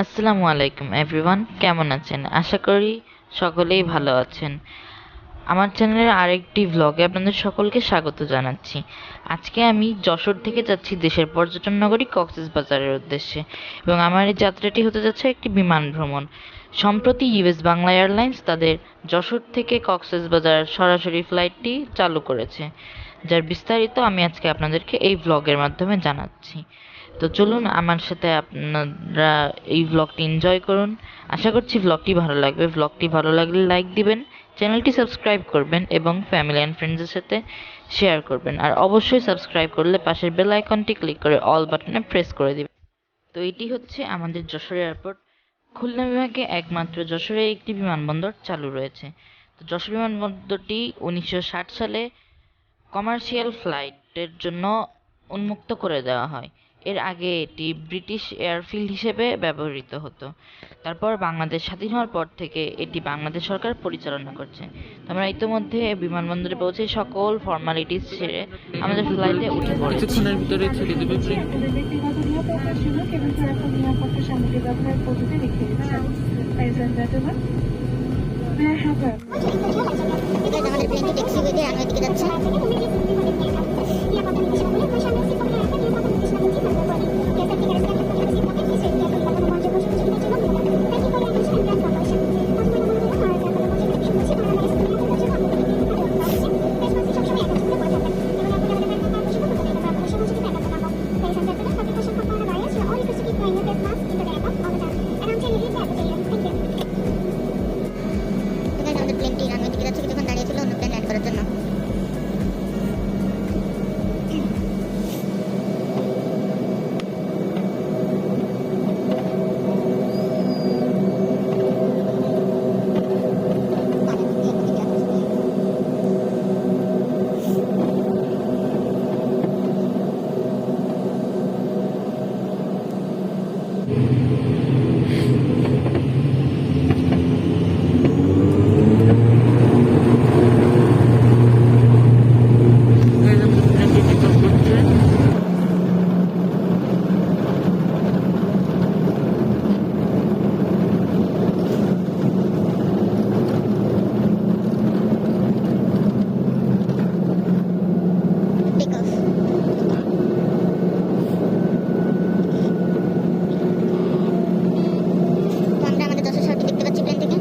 আসসালামু আলাইকুম এভরিওয়ান, কেমন আছেন? আশা করি সকলেই ভালো আছেন। আমার চ্যানেলের আরেকটি ভ্লগে আপনাদের সকলকে স্বাগত জানাচ্ছি। আজকে আমি যশোর থেকে যাচ্ছি দেশের পর্যটন নগরী কক্সবাজারের উদ্দেশ্যে, এবং আমার এই যাত্রাটি হতে যাচ্ছে একটি বিমান ভ্রমণ। সম্প্রতি ইউএস বাংলা এয়ারলাইন্স তাদের যশোর থেকে কক্সবাজার সরাসরি ফ্লাইটটি চালু করেছে, যার বিস্তারিত আমি আজকে আপনাদেরকে এই ভ্লগের মাধ্যমে জানাচ্ছি। তো চলুন আমার সাথে আপনারা এই ভ্লগটি এনজয় করুন। আশা করছি ভ্লগটি ভালো লাগবে। ভ্লগটি ভালো লাগলে লাইক দিবেন, চ্যানেলটি সাবস্ক্রাইব করবেন এবং ফ্যামিলি অ্যান্ড ফ্রেন্ডসের সাথে শেয়ার করবেন। আর অবশ্যই সাবস্ক্রাইব করলে পাশের বেল আইকনটি ক্লিক করে অল বাটনে প্রেস করে দিবেন। তো এটি হচ্ছে আমাদের যশোর এয়ারপোর্ট। খুলনা বিভাগে একমাত্র যশোরে একটি বিমানবন্দর চালু রয়েছে। তো যশোর বিমানবন্দরটি 1960 সালে কমার্শিয়াল ফ্লাইটের জন্য উন্মুক্ত করে দেওয়া হয়। এর আগে এটি ব্রিটিশ এয়ারফিল্ড হিসেবে ব্যবহৃত হতো। তারপর বাংলাদেশ স্বাধীন হওয়ার পর থেকে এটি বাংলাদেশ সরকার পরিচালনা করছে। তো আমরা ইতিমধ্যে বিমানবন্দরে পৌঁছে সকল ফর্মালিটিস সেরে আমাদের ফ্লাইটে উঠে পড়েছি। কিছুক্ষণের ভিতরে ছেড়ে দেবে প্লেন। ব্যক্তিগত নিরাপত্তার জন্য কেবল সুরক্ষা নিরাপত্তা সামগ্রী ব্যবহার পদ্ধতি রেখে দিচ্ছেন। Ladies and gentlemen, may I have a- আমাদের প্লেনটি ট্যাক্সি হয়ে রানওয়ে দিকে যাচ্ছে। আমাদের প্লেনটি রানওয়ে দিকে যাচ্ছে, কিছুক্ষণ দাঁড়িয়ে ছিল অন্য প্লেন ল্যান্ড করার জন্য। প্লেনটি টেক অফ করছে। Take off. তো আমরা আমাদের যশোর শহরটি দেখতে পাচ্ছি প্লেন থেকে।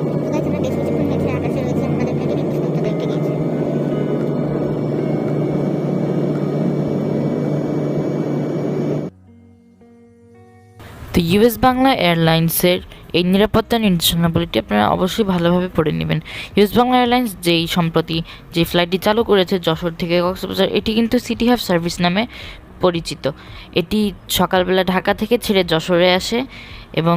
তো আমরা বেশ কিছুক্ষণ নিচে আকাশে রয়েছে, আমাদের প্লেনটি নির্দিষ্ট রেখে দিয়েছে। তো ইউএস বাংলা এয়ারলাইন্সের এই নিরাপত্তা নির্দেশনাবলীটি আপনারা অবশ্যই ভালোভাবে পড়ে নেবেন। ইউএস বাংলা এয়ারলাইন্স যেই সম্প্রতি যে ফ্লাইটটি চালু করেছে যশোর থেকে কক্সবাজার, এটি কিন্তু সিটি হাব সার্ভিস নামে পরিচিত। এটি সকালবেলা ঢাকা থেকে ছেড়ে যশোরে আসে এবং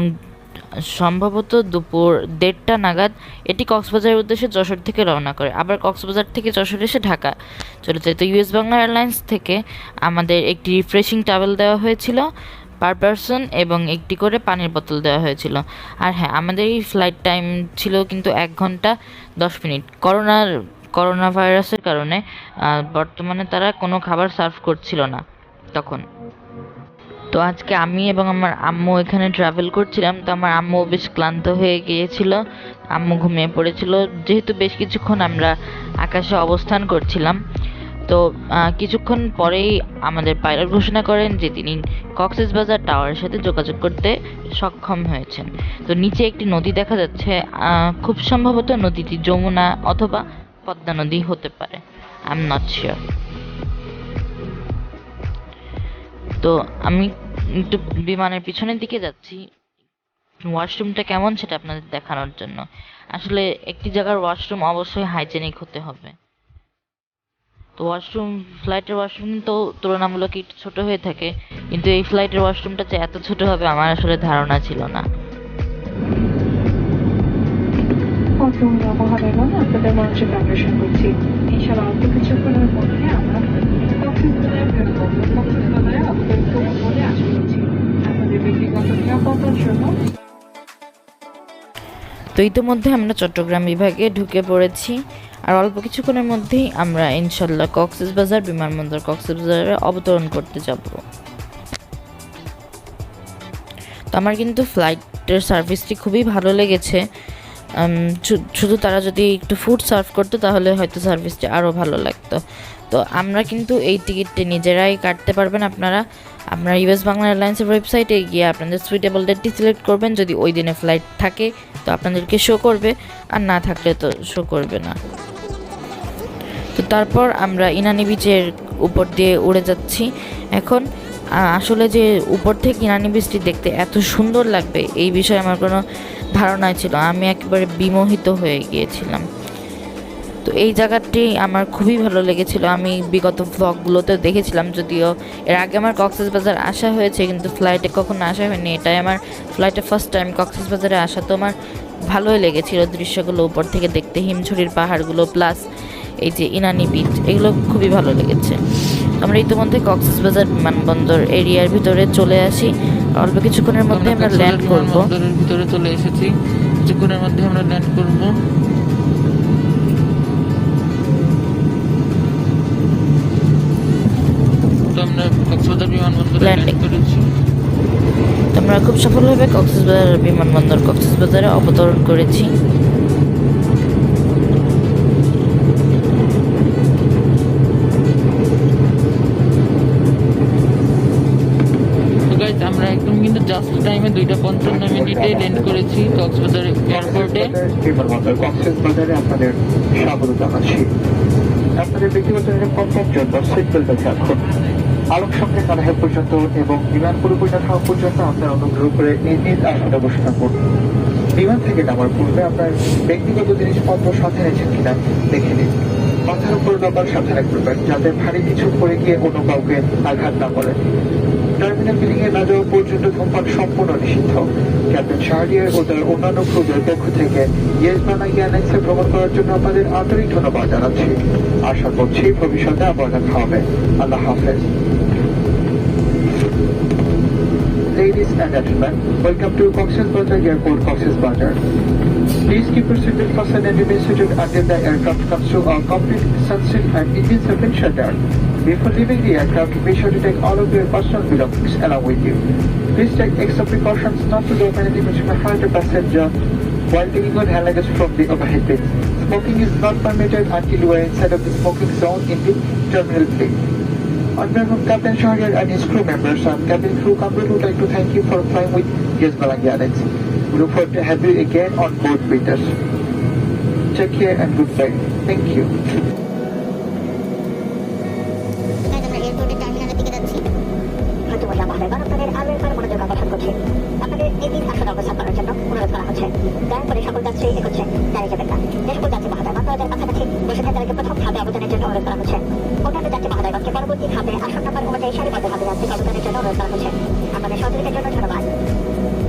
সম্ভবত দুপুর 1:30টা নাগাদ এটি কক্সবাজারের উদ্দেশ্যে যশোর থেকে রওনা করে, আবার কক্সবাজার থেকে যশোর এসে ঢাকা চলে যায়। তো ইউএস বাংলা এয়ারলাইন্স থেকে আমাদের একটি রিফ্রেশিং টাওয়েল দেওয়া হয়েছিল পার পারসন এবং একটি করে পানির বোতল দেওয়া হয়েছিল। আর হ্যাঁ, আমাদের এই ফ্লাইট টাইম ছিল কিন্তু 1 ঘন্টা 10 মিনিট। করোনা ভাইরাসের কারণে বর্তমানে তারা কোনো খাবার সার্ভ করছিল না তখন। তো আজকে আমি এবং আমার আম্মু এখানে ট্রাভেল করছিলাম। তো আমার আম্মু বেশ ক্লান্ত হয়ে গিয়েছিল, আম্মু ঘুমিয়ে পড়েছিল, যেহেতু বেশ কিছুক্ষণ আমরা আকাশে অবস্থান করছিলাম। তো কিছুক্ষণ পরেই আমাদের পাইলট ঘোষণা করেন যে তিনি কক্সবাজার টাওয়ারের সাথে যোগাযোগ করতে সক্ষম হয়েছেন। তো নিচে একটি নদী দেখা যাচ্ছে, খুব সম্ভবত নদীটি যমুনা অথবা পদ্মা নদী হতে পারে, আই এম নট শিওর। তো আমি একটু বিমানের পিছনের দিকে যাচ্ছি ওয়াশরুমটা কেমন সেটা আপনাদের দেখানোর জন্য। আসলে একটি জায়গার ওয়াশরুম অবশ্যই হাইজেনিক হতে হবে। তো ওয়াশরুম, ফ্লাইটের ওয়াশরুম তো তুলনামূলক একটু ছোট হয়ে থাকে, কিন্তু এই ফ্লাইটের ওয়াশরুমটা যে এত ছোট হবে আমার আসলে ধারণা ছিল না। আপনাদের মঞ্চে প্রদর্শন করছি। এছাড়া অল্প কিছুক্ষণের মধ্যে আমরা কক্সবাজারে ফিরব। কক্সবাজারে আপনাদের খুব বলে আশা করছি আপনাদের ব্যক্তিগত নিরাপত্তার জন্য। তো ইতিমধ্যে আমরা চট্টগ্রাম বিভাগে ঢুকে পড়েছি, আর অল্প কিছুক্ষণের মধ্যেই আমরা ইনশাল্লাহ কক্সবাজার বিমানবন্দর কক্সবাজারে অবতরণ করতে যাব। তো আমার কিন্তু ফ্লাইটের সার্ভিসটি খুবই ভালো লেগেছে। শুধু তারা যদি একটু ফুড সার্ভ করতো তাহলে হয়তো সার্ভিসটি আরও ভালো লাগতো। তো আমরা কিন্তু এই টিকিটটি নিজেরাই কাটতে পারবেন। আপনারা ইউএস বাংলা এয়ারলাইন্সের ওয়েবসাইটে গিয়ে আপনাদের সুইটেবল ডেটটি সিলেক্ট করবেন। যদি ওই দিনে ফ্লাইট থাকে তো আপনাদেরকে শো করবে, আর না থাকলে তো শো করবে না। তো তারপর আমরা ইনানি বিচের উপর দিয়ে উড়ে যাচ্ছি। এখন আসলে যে উপর থেকে ইনানি বিচটি দেখতে এত সুন্দর লাগবে এই বিষয়ে আমার কোনো ধারণাই ছিল, আমি একেবারে বিমোহিত হয়ে গিয়েছিলাম। তো এই জায়গাটি আমার খুবই ভালো লেগেছিল। আমি বিগত ভ্লগগুলোতে দেখেছিলাম, যদিও এর আগে আমার কক্সবাজার আসা হয়েছে কিন্তু ফ্লাইটে কখনো আসা হয়নি। এটাই আমার ফ্লাইটে ফার্স্ট টাইম কক্সবাজারে আসা। তো আমার ভালোই লেগেছিল দৃশ্যগুলো উপর থেকে দেখতে, হিমছড়ির পাহাড়গুলো প্লাস এই যে ইনানি বিচ, এগুলো খুবই ভালো লেগেছে। আমরা ইতিমধ্যে কক্সবাজার বিমানবন্দর এরিয়ার ভিতরে চলে আসি। অল্প কিছুক্ষণের মধ্যে আমরা ল্যান্ড করব। বিমানবন্দরের ভিতরে চলে এসেছি, কিছুক্ষণের মধ্যে আমরা ল্যান্ড করব। তো আমরা কক্সবাজার বিমানবন্দরে ল্যান্ড করেছি। আমরা খুব সফলভাবে কক্সবাজার বিমানবন্দর কক্সবাজারে অবতরণ করেছি। আমরা একদম কিন্তু জাস্ট টাইমে 2:55 ল্যান্ড করেছি কক্সবাজার এয়ারপোর্টে। বিমানবন্দর কক্সবাজারে আপনাদের স্বাগত জানাচ্ছি। আপনাদের ব্যক্তিগত নিরাপত্তার জন্য সিট বেল্ট রাখুন। আলোক সংকেত না দেখা পর্যন্ত এবং বিমান পুরোপুরি না থাকা পর্যন্ত আপনার অনুগ্রহ করে নিজ নিজ আসনে বসে থাকুন। বিমান থেকে নামার পূর্বে আপনার ব্যক্তিগত জিনিসপত্র সাথে এনেছেন কিনা দেখে নিন। মাথার উপর ডকাল সাবধানে করবেন যাতে ভারী কিছু পড়ে গিয়ে অন্য কাউকে আঘাত না করে। টার্মিনাল বিল্ডিং এ না যাওয়া পর্যন্ত ধূমপান সম্পূর্ণ নিষিদ্ধ। ক্যাপ্টেন শাহরিয়ার ও তার অন্যান্য ক্রুদের পক্ষ থেকে ইয়েস বাংলা এয়ারলাইন্সে ভ্রমণ করার জন্য আপনাদের আন্তরিক ধন্যবাদ জানাচ্ছি। আশা করছি ভবিষ্যতে আবার দেখা হবে। আল্লাহ হাফেজ। Ladies and gentlemen, welcome to Coxsbazar Airport, Coxsbazar. Please keep your seatbelt fastened and remain seated until the aircraft comes to a complete sunset and engines have been shut down. Before leaving the aircraft, be sure to take all of your personal belongings along with you. Please take extra precautions not to drop anything which may hurt the passenger while taking on hand luggage from the overhead bin. Smoking is not permitted until you are inside of the smoking zone in the terminal plane. On behalf of Captain Shahriar and his crew members and cabin crew, company would like to thank you for flying with Yes Balang Airlines. We look forward to have you again on board with us. Take care and goodbye. Thank you. আমরা এয়ারপোর্টের টার্মিনালের দিকে যাচ্ছি। হয়তো মহিলা মহোদয়গণ আপনাদের আরো একবার মনোযোগ আকর্ষণ করছি। আপনাদের এই দিন আসন অবস্থান করার জন্য অনুরোধ করা হচ্ছে। দয়া করে সকল যাত্রী এগোচ্ছে, দাঁড়িয়ে যাবেন না। যে সকল যাত্রী মহোদয় দরজার কাছাকাছি বসে থাকেন তাদেরকে প্রথম ধাপে অবতরণের জন্য অনুরোধ করা হচ্ছে। অন্যান্য যাত্রী মহোদয়গণকে পরবর্তী ধাপে আসন নাম্বার অনুযায়ী সারিবদ্ধভাবে যাত্রী অবতরণের জন্য অনুরোধ করা হচ্ছে। আপনাদের সহযোগিতার জন্য ধন্যবাদ।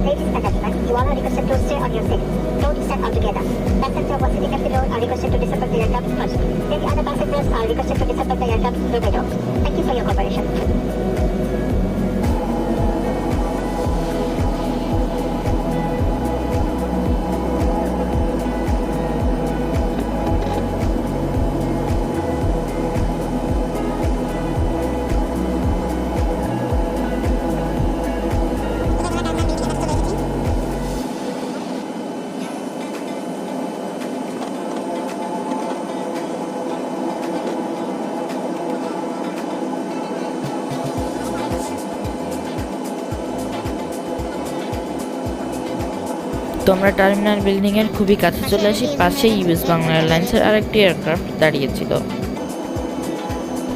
Ladies and gentlemen, you all are requested to stay on your seat. Don't stand all together. Passengers who are sitting at the door are requested to disembark the aircraft first. Any other passengers are requested to disembark the aircraft through the door. Thank you for your cooperation. তো আমরা terminal building এর খুবই কাছে চলে আসি। পাশেই US Bangla এয়ারলাইন্সের আরেকটি এয়ারক্রাফট দাঁড়িয়েছিল।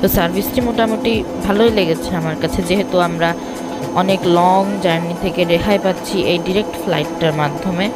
তো সার্ভিসটি মোটামুটি ভালোই লেগেছে আমার কাছে, যেহেতু আমরা অনেক লং জার্নি থেকে রেহাই পাচ্ছি এই ডিরেক্ট ফ্লাইটটার মাধ্যমে।